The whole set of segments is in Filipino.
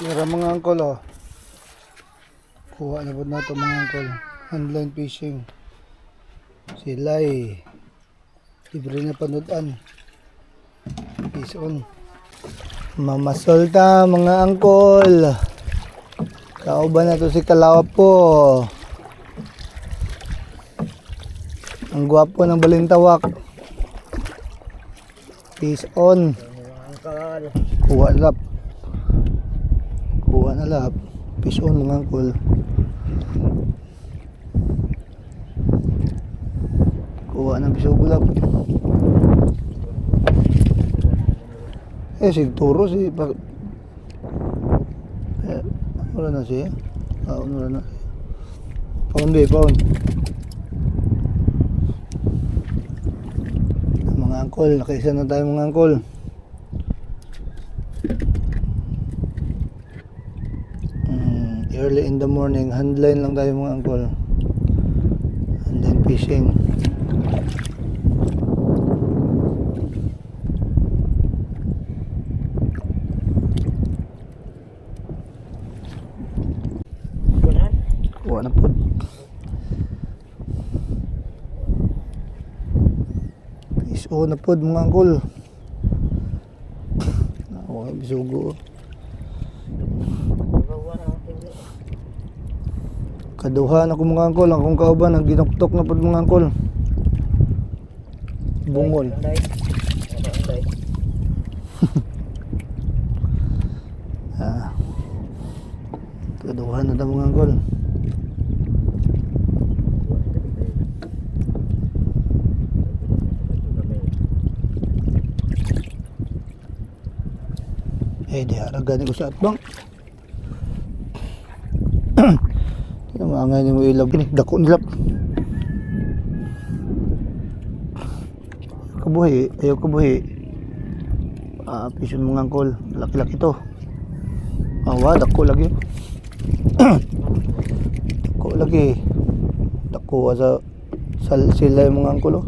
Tira mga angkol oh. Kuha na po na ito mga angkol. Handline fishing. Sila libre na panudan. Fish on. Mamasolta mga angkol. Kauban na to si Kalawap po. Ang gwapo ng balintawak. Fish on. Kuha na lap. Kuha na lap. Fish on mga angkol. Kuha ng pisugulap. Sigturo si ano na siya? Ano na? Pound. Mga angkol, nakaisa na tayo mga angkol. Early in the morning, handline lang tayo mga angkol. Handline fishing. Kuha na po. Iso na po mga angkol. Okay, bisugo. Kaduhan ako mga angkol. Akong kauban, nagginuktok na po mga angkol. Bungol. Kaduhan na mga angkol. Di haragan ko sa atbang. Maangay ni mo ilab ni dako nilap. Ayaw kabuhi. Pison mga angkol, laki-laki to. Dako lagi. Dako lagi. Dako sa sila yung mga angkol.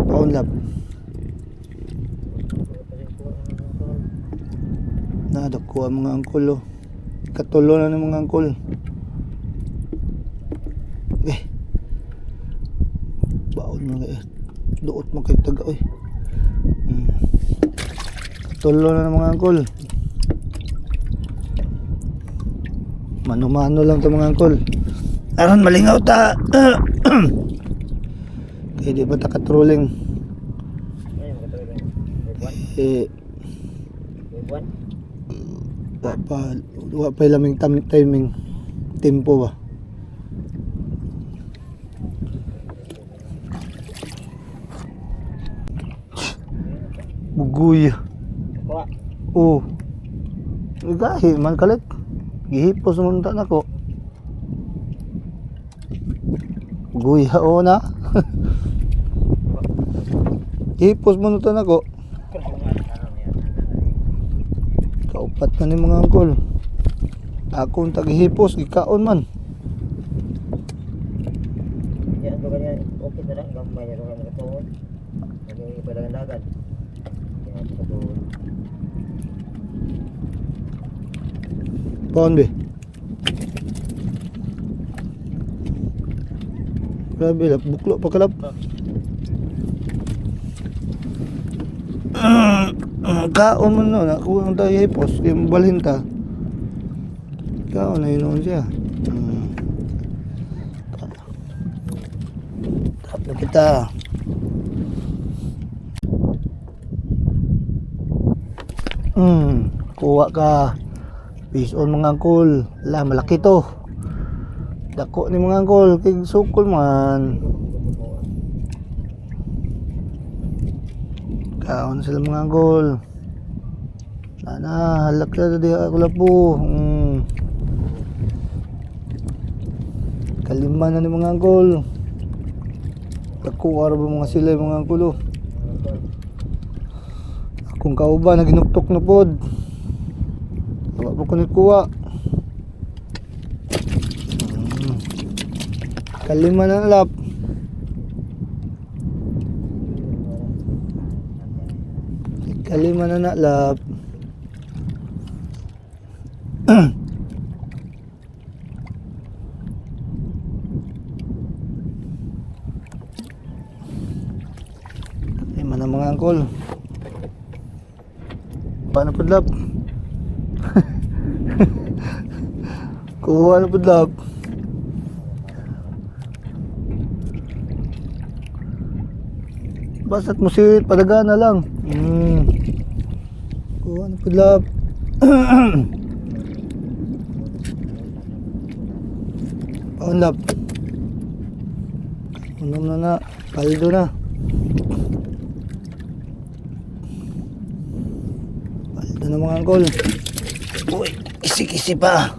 Pound lap. Dako ang mga angkol. Katulo na ng mga angkol. Baon mga duot mo kay taga Katulo na ng mga angkol. Mano-mano lang ito mga angkol. Aron malingaw ta. Kaya di ba ta katrolling? Wa pa laming timing tempo ba. Buguy. Gahi man kalit. Gihipos mo ta nako. Buguy na. Gihipos mo ta nako. Kaupat na ni mga angkol. Akong tagihipos, gikaon man. Yan ba ganyan? Okay na lang. Gamay na lang ito. Naging ipadangan-dagan. Yan, ito. Paon be? Grabe lap, buklo pa kalap. Kaon man nun, ako ang tagihipos, yung balinta. Kaon na yun siya. Tap na kita. Kuha ka. Fish on mga angkol. Malaki to. Dako ni mga angkol. Kay sukol man. Kaon sila mga angkol. Halak na di ako lapo. Kalima na ni mga angkol. Nakuha ba mga sila mga angkol. Akong kauban naginuktok na pod. Wala po ko nikuha. Kalima na lap. Kalima na nalap. Ay man ang mga angkol. Paano pudlap? Kuha na pudlap. Basta't musit, padaga na lang. Kuha na pudlap. Paunlap. Unom na na, paldo na. Paldo na mga angkol. Uy, kisi-kisi pa.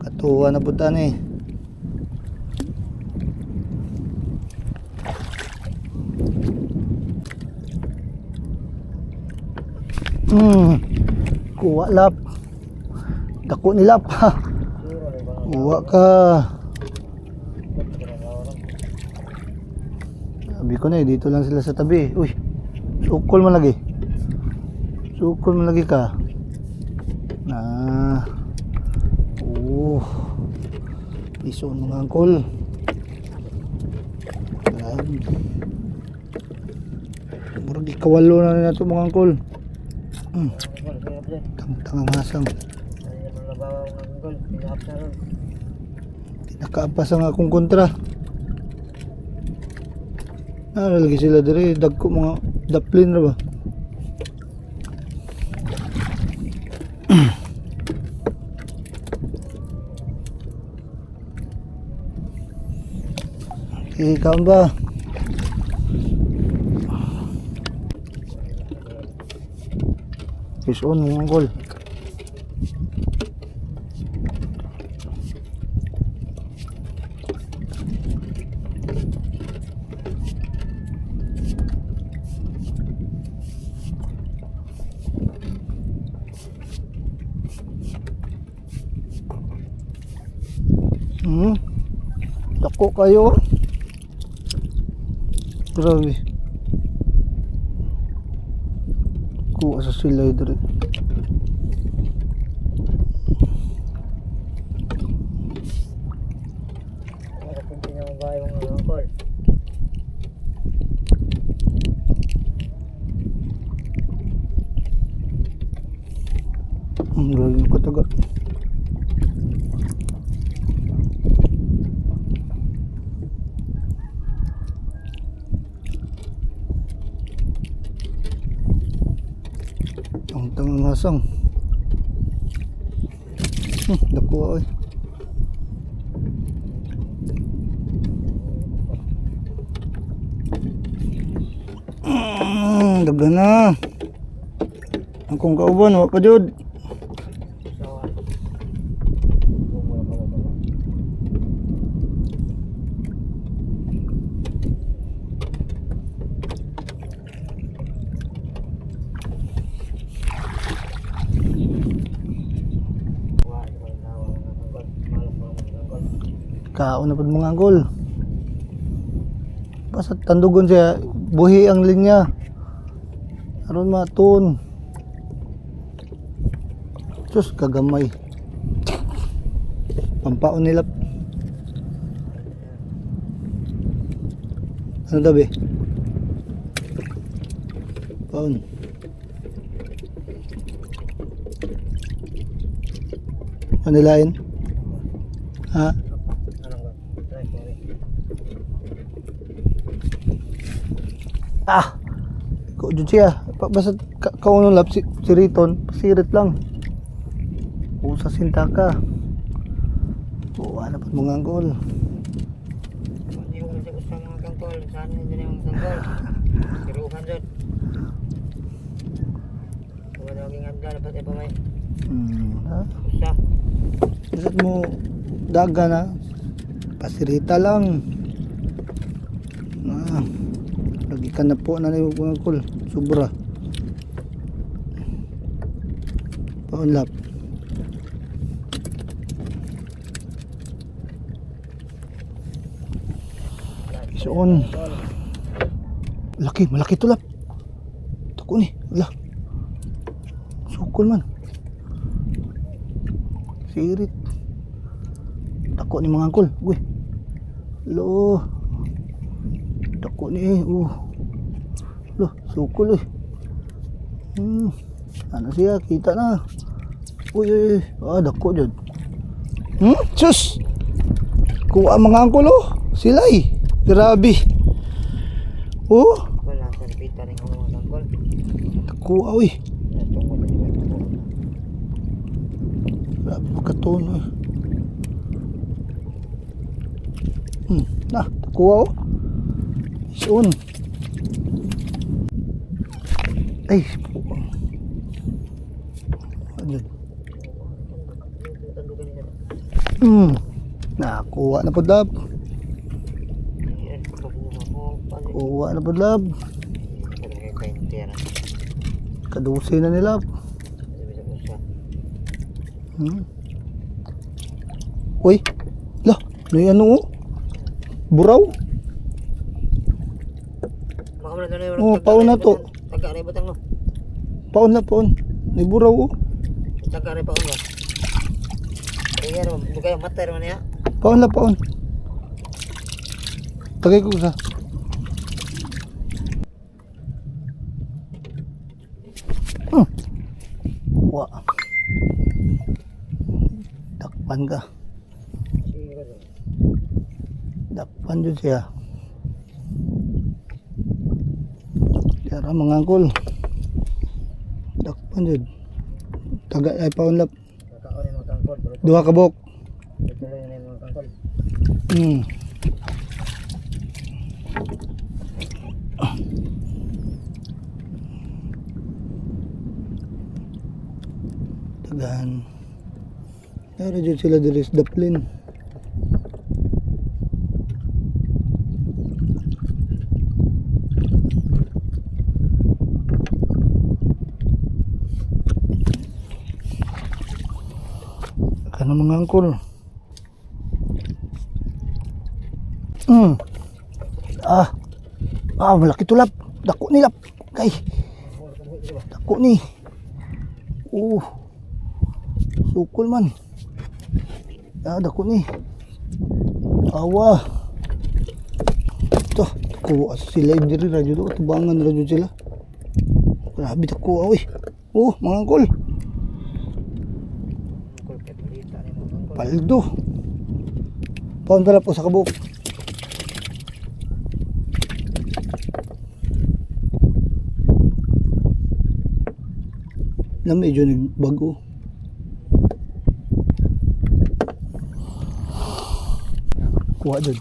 Katuwa na punta na eh. Kuha lap. Dako ni lap. Kuha ka. Sabi ko na eh, dito lang sila sa tabi. Uy, sukol man lagi. Sukol man lagi ka. Iso mga angkol. Murag ikawalo na ito mga angkol. Tang-tangang hasang. Nakaampas ang akong kontra. Lagi sila dire, dagko mga daplin ra ba? Ikaw ba? Fish on mga angkol. Dako kayo. Grabe. Kuha sa silay dito. Grabe yung kataga. Ang tangang hasang. Dako ay. Daga na. Akong kauban, wa pa jud. Kaon na pud mga angkol. Basta tandugon siya, buhi ang linya. Aron maton. Sus kagamay. Pampaon nila. Ano daw be? Paon. Ano lain? Ha? Ko jud siya. Basta kauno lap si Riton, pasirit lang. Usa sinta ka. Wala pa mga angkol. Hindi ko sa gusto mga kangkol. Saan yun din yung kangkol? Siruhan dyan. Huwag na maging handa. Dapat ay pamay. Ha? Gusto. Isat mo daga na. Pasirita lang. Lagi ka na po na yung mga angkol. Sobra. Paunlap. Ison. Laki, malaki tulap. Tako ni. Wala. sukol man. Sirit. Dako ni mga angkol. Uy. Lo. Dako ni Lo, sukol Ano siya, kita na. Uy. Dako dyan. Sus. Kuha mga angkol Silay. Grabe. Wala sa pita rin ang mga tangkol. Kuha uy. Tungkol na yung tungkol. Grabe magkatono kuha Isun. Ay. Nakuha na po lab. Kuha na po lab. Kadusay na nila. Uy. Lah, may ano buraw. Paon na to. Taga rin batang no. Paon na paon. May buraw Taga rin paon ba? Kaya rin, bukay matay rin niya. Paon na paon. Tagay ko sa. Wah. Dakpan ka. Dakpan dyan siya. Yara mga angkol. Dakpan dyan. Taga ay paunlap. Dua kabok. Tagahan. Yara dyan sila diri sa daplin. Ano mga angkol? Malaki tulap. Dako ni lap. Kay. Dako ni. Sukol man. Dako ni. Awa. Ito. Kuha sila diri radyo do. Tubangan radyo sila. Grabe dako uy. Mga angkol. Paldo. Paon pala po sa kabuk. Na medyo nagbago. Kuha dyan.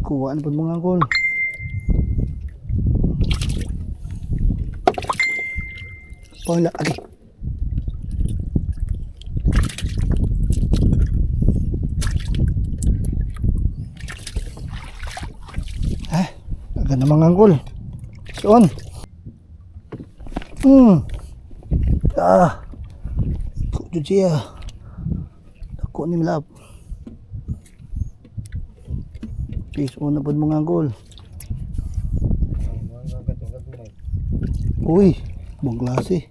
Kuha na pa mga angkol. Paula, okay. Agad na mga angkol. Soon. Kudyo siya. Dako ni Milap. Please, una po mga angkol. Uy, buong klase.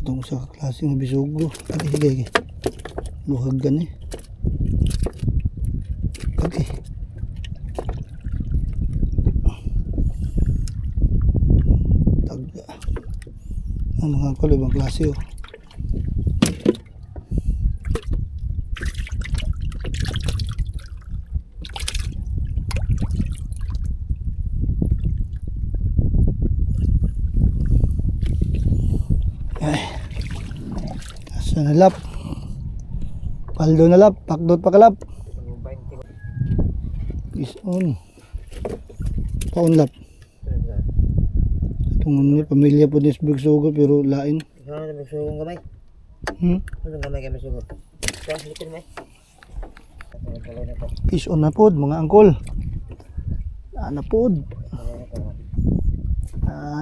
Itong sa klase ng bisugro. Sige. Luhag gan Okay. Taga. Ang mga angkol, ibang klase na lap. Paldo na lap. Pakdot pa kalap. Is on. Paon lap. Itong pamilya po ni Sbigsugo pero lain. Ano na Sbigsugo gamay? Ano gamay kay Sbigsugo? Kaya likod may. Is on na po mga angkol. Na po.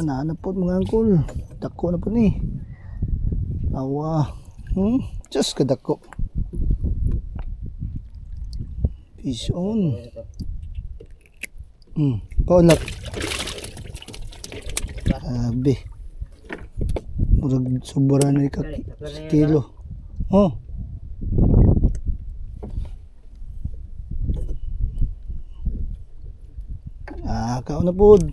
Na po mga angkol. Dako na po ni. Awa. Just kadako. Fish on. Paunlap. Sabi. Murag sobra na ka kilo. Oh. Kaon na pod.